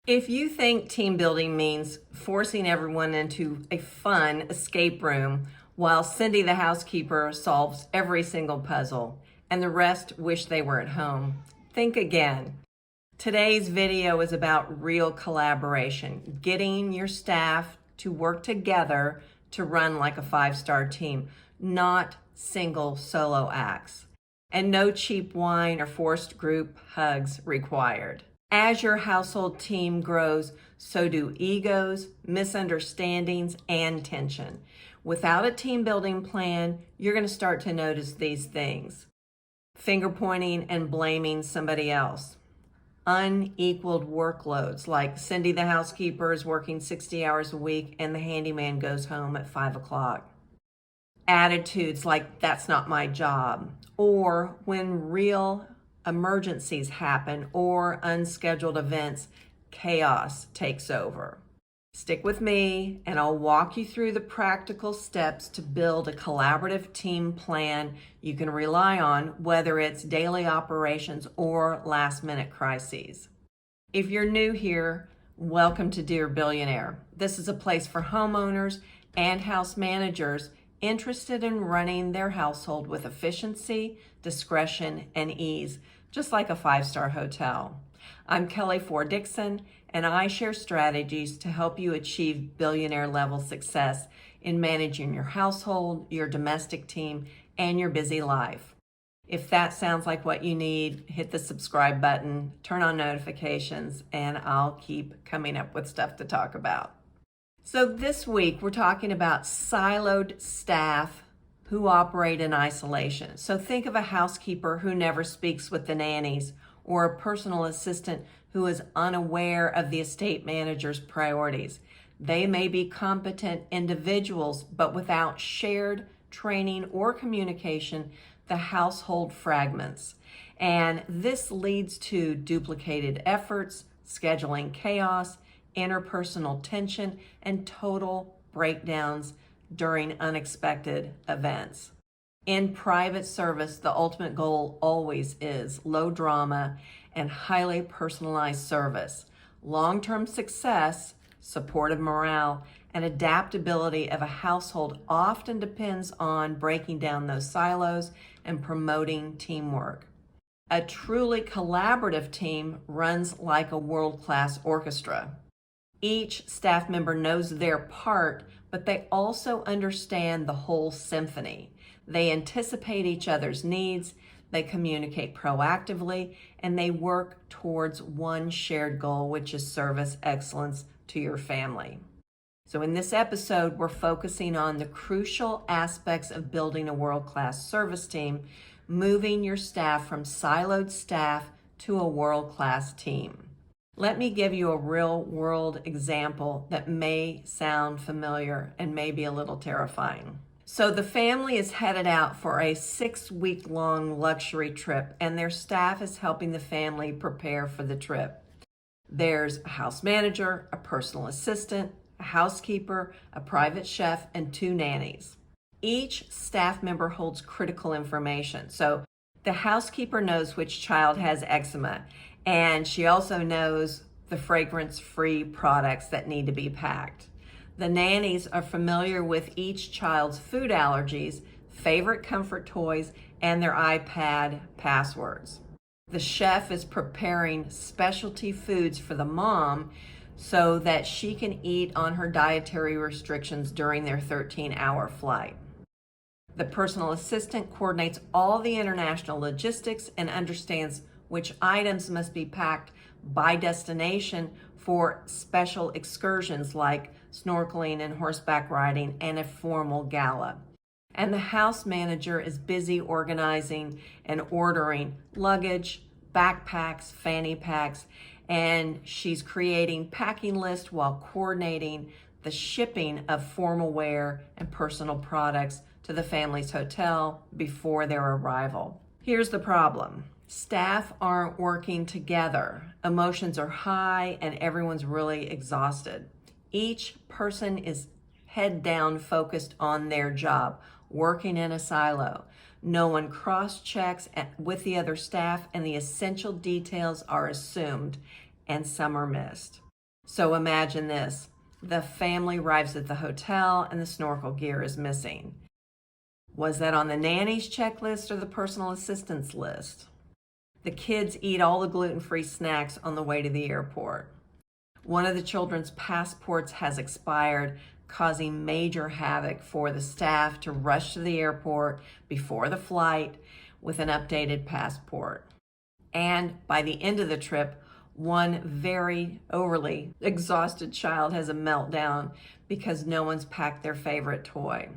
If you think team building means forcing everyone into a fun escape room while Cindy the housekeeper solves every single puzzle and the rest wish they were at home, think again. Today's video is about real collaboration, getting your staff to work together to run like a five-star team, not single solo acts. And no cheap wine or forced group hugs required. As your household team grows, so do egos, misunderstandings, and tension. Without a team building plan, you're going to start to notice these things. Finger pointing and blaming somebody else. Unequaled workloads, like Cindy the housekeeper is working 60 hours a week and the handyman goes home at 5 o'clock. Attitudes like, that's not my job. Or when real emergencies happen or unscheduled events, chaos takes over. Stick with me and I'll walk you through the practical steps to build a collaborative team plan you can rely on, whether it's daily operations or last-minute crises. If you're new here, welcome to Dear Billionaire. This is a place for homeowners and house managers interested in running their household with efficiency, discretion, and ease, just like a five-star hotel. I'm Kelly Ford Dixon, and I share strategies to help you achieve billionaire-level success in managing your household, your domestic team, and your busy life. If that sounds like what you need, hit the subscribe button, turn on notifications, and I'll keep coming up with stuff to talk about. So this week, we're talking about siloed staff who operate in isolation. So think of a housekeeper who never speaks with the nannies, or a personal assistant who is unaware of the estate manager's priorities. They may be competent individuals, but without shared training or communication, the household fragments. And this leads to duplicated efforts, scheduling chaos, interpersonal tension, and total breakdowns during unexpected events. In private service, the ultimate goal always is low drama and highly personalized service. Long-term success, supportive morale, and adaptability of a household often depends on breaking down those silos and promoting teamwork. A truly collaborative team runs like a world-class orchestra. Each staff member knows their part, but they also understand the whole symphony. They anticipate each other's needs, they communicate proactively, and they work towards one shared goal, which is service excellence to your family. So in this episode, we're focusing on the crucial aspects of building a world-class service team, moving your staff from siloed staff to a world-class team. Let me give you a real-world example that may sound familiar and may be a little terrifying. So the family is headed out for a 6-week-long luxury trip, and their staff is helping the family prepare for the trip. There's a house manager, a personal assistant, a housekeeper, a private chef, and 2 nannies. Each staff member holds critical information. So the housekeeper knows which child has eczema, and she also knows the fragrance-free products that need to be packed. The nannies are familiar with each child's food allergies, favorite comfort toys, and their iPad passwords. The chef is preparing specialty foods for the mom so that she can eat on her dietary restrictions during their 13-hour flight. The personal assistant coordinates all the international logistics and understands which items must be packed by destination for special excursions like snorkeling and horseback riding and a formal gala. And the house manager is busy organizing and ordering luggage, backpacks, fanny packs, and she's creating packing lists while coordinating the shipping of formal wear and personal products to the family's hotel before their arrival. Here's the problem. Staff aren't working together. Emotions are high and everyone's really exhausted. Each person is head down focused on their job, working in a silo. No one cross-checks with the other staff, and the essential details are assumed and some are missed. So imagine this. The family arrives at the hotel and the snorkel gear is missing. Was that on the nanny's checklist or the personal assistance list? The kids eat all the gluten-free snacks on the way to the airport. One of the children's passports has expired, causing major havoc for the staff to rush to the airport before the flight with an updated passport. And by the end of the trip, one very overly exhausted child has a meltdown because no one's packed their favorite toy.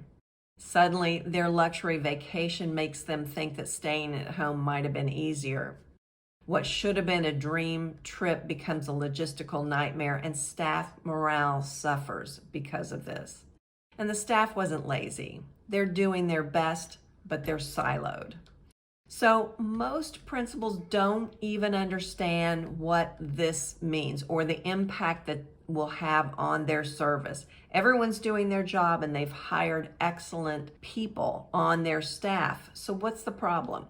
Suddenly, their luxury vacation makes them think that staying at home might have been easier. What should have been a dream trip becomes a logistical nightmare, and staff morale suffers because of this. And the staff wasn't lazy. They're doing their best, but they're siloed. So most principals don't even understand what this means or the impact that will have on their service. Everyone's doing their job and they've hired excellent people on their staff. So what's the problem?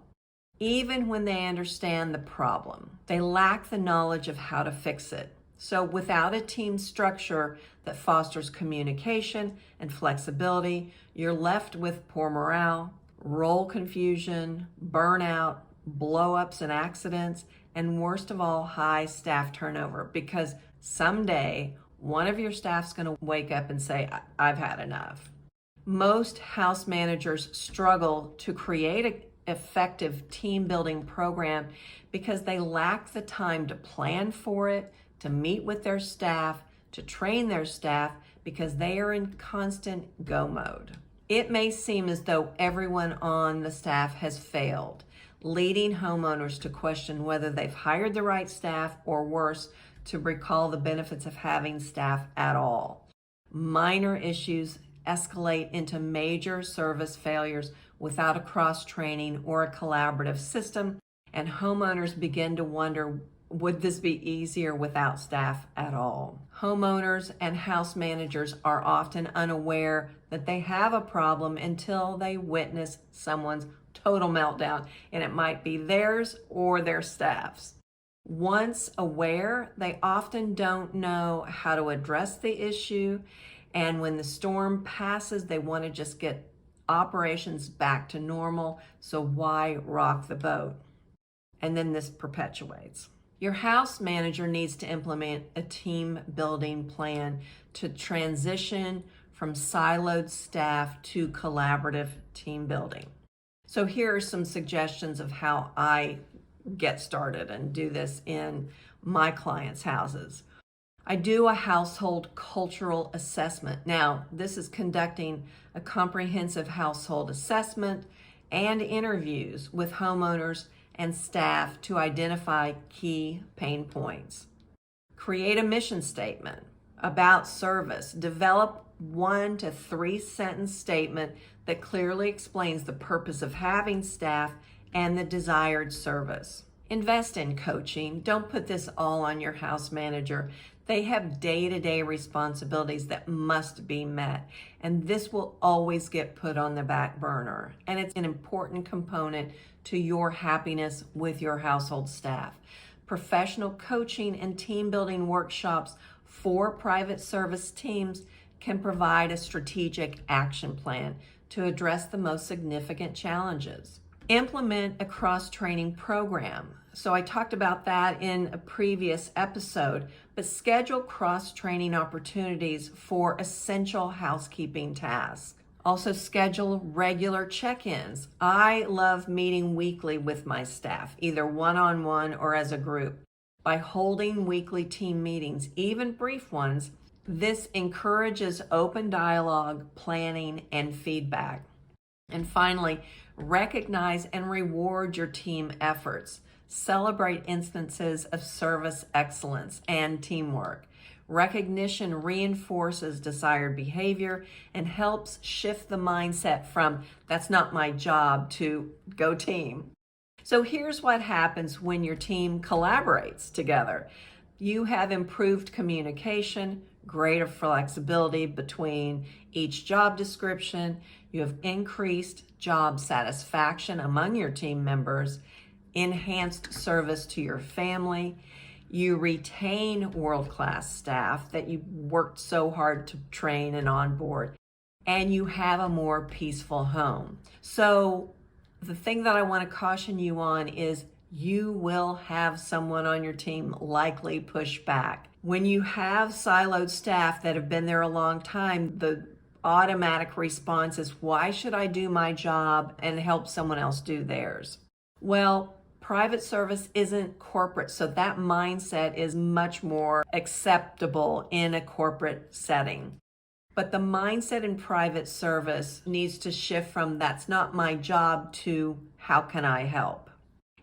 Even when they understand the problem, they lack the knowledge of how to fix it. So without a team structure that fosters communication and flexibility, you're left with poor morale, role confusion, burnout, blow-ups and accidents, and worst of all, high staff turnover, because someday one of your staff's going to wake up and say, I've had enough. Most house managers struggle to create an effective team building program because they lack the time to plan for it, to meet with their staff, to train their staff, because they are in constant go mode. It may seem as though everyone on the staff has failed, leading homeowners to question whether they've hired the right staff, or worse, to recall the benefits of having staff at all. Minor issues escalate into major service failures without a cross-training or a collaborative system, and homeowners begin to wonder, would this be easier without staff at all? Homeowners and house managers are often unaware that they have a problem until they witness someone's total meltdown, and it might be theirs or their staff's. Once aware, they often don't know how to address the issue, and when the storm passes, they want to just get operations back to normal, so why rock the boat? And then this perpetuates. Your house manager needs to implement a team building plan to transition from siloed staff to collaborative team building. So here are some suggestions of how I get started and do this in my clients' houses. I do a household cultural assessment. Now, this is conducting a comprehensive household assessment and interviews with homeowners and staff to identify key pain points. Create a mission statement about service. Develop 1 to 3 sentence statement that clearly explains the purpose of having staff and the desired service. Invest in coaching. Don't put this all on your house manager. They have day-to-day responsibilities that must be met, and this will always get put on the back burner. And it's an important component to your happiness with your household staff. Professional coaching and team building workshops for private service teams can provide a strategic action plan to address the most significant challenges. Implement a cross-training program. So I talked about that in a previous episode, but schedule cross-training opportunities for essential housekeeping tasks. Also schedule regular check-ins. I love meeting weekly with my staff, either one-on-one or as a group. By holding weekly team meetings, even brief ones, this encourages open dialogue, planning, and feedback. And finally, recognize and reward your team efforts. Celebrate instances of service excellence and teamwork. Recognition reinforces desired behavior and helps shift the mindset from "that's not my job" to "go team." So here's what happens when your team collaborates together. You have improved communication, greater flexibility between each job description. You have increased job satisfaction among your team members, enhanced service to your family. You retain world-class staff that you worked so hard to train and onboard, and you have a more peaceful home. So the thing that I want to caution you on is you will have someone on your team likely push back. When you have siloed staff that have been there a long time, the automatic response is, why should I do my job and help someone else do theirs? Well, private service isn't corporate, so that mindset is much more acceptable in a corporate setting. But the mindset in private service needs to shift from that's not my job to how can I help?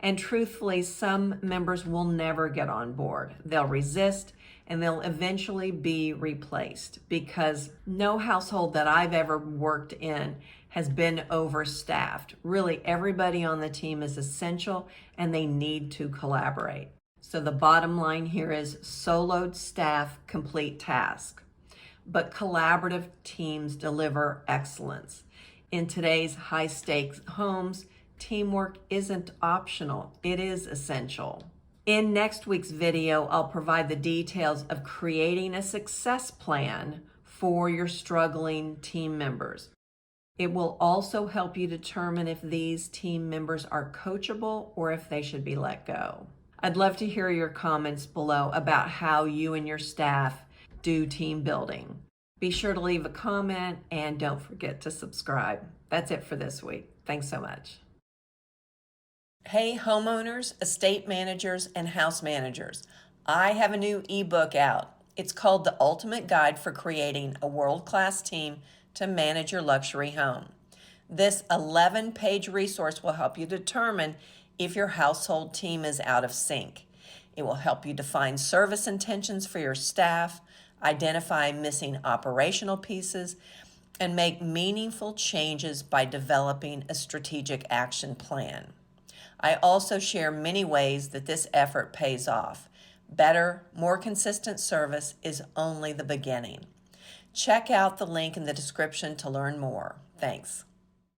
And truthfully, some members will never get on board. They'll resist and they'll eventually be replaced, because no household that I've ever worked in has been overstaffed. Really, everybody on the team is essential and they need to collaborate. So the bottom line here is soloed staff complete tasks, but collaborative teams deliver excellence. In today's high-stakes homes, teamwork isn't optional, it is essential. In next week's video, I'll provide the details of creating a success plan for your struggling team members. It will also help you determine if these team members are coachable or if they should be let go. I'd love to hear your comments below about how you and your staff do team building. Be sure to leave a comment and don't forget to subscribe. That's it for this week. Thanks so much. Hey homeowners, estate managers, and house managers. I have a new ebook out. It's called The Ultimate Guide for Creating a World-Class Team to Manage Your Luxury Home. This 11-page resource will help you determine if your household team is out of sync. It will help you define service intentions for your staff, identify missing operational pieces, and make meaningful changes by developing a strategic action plan. I also share many ways that this effort pays off. Better, more consistent service is only the beginning. Check out the link in the description to learn more. Thanks.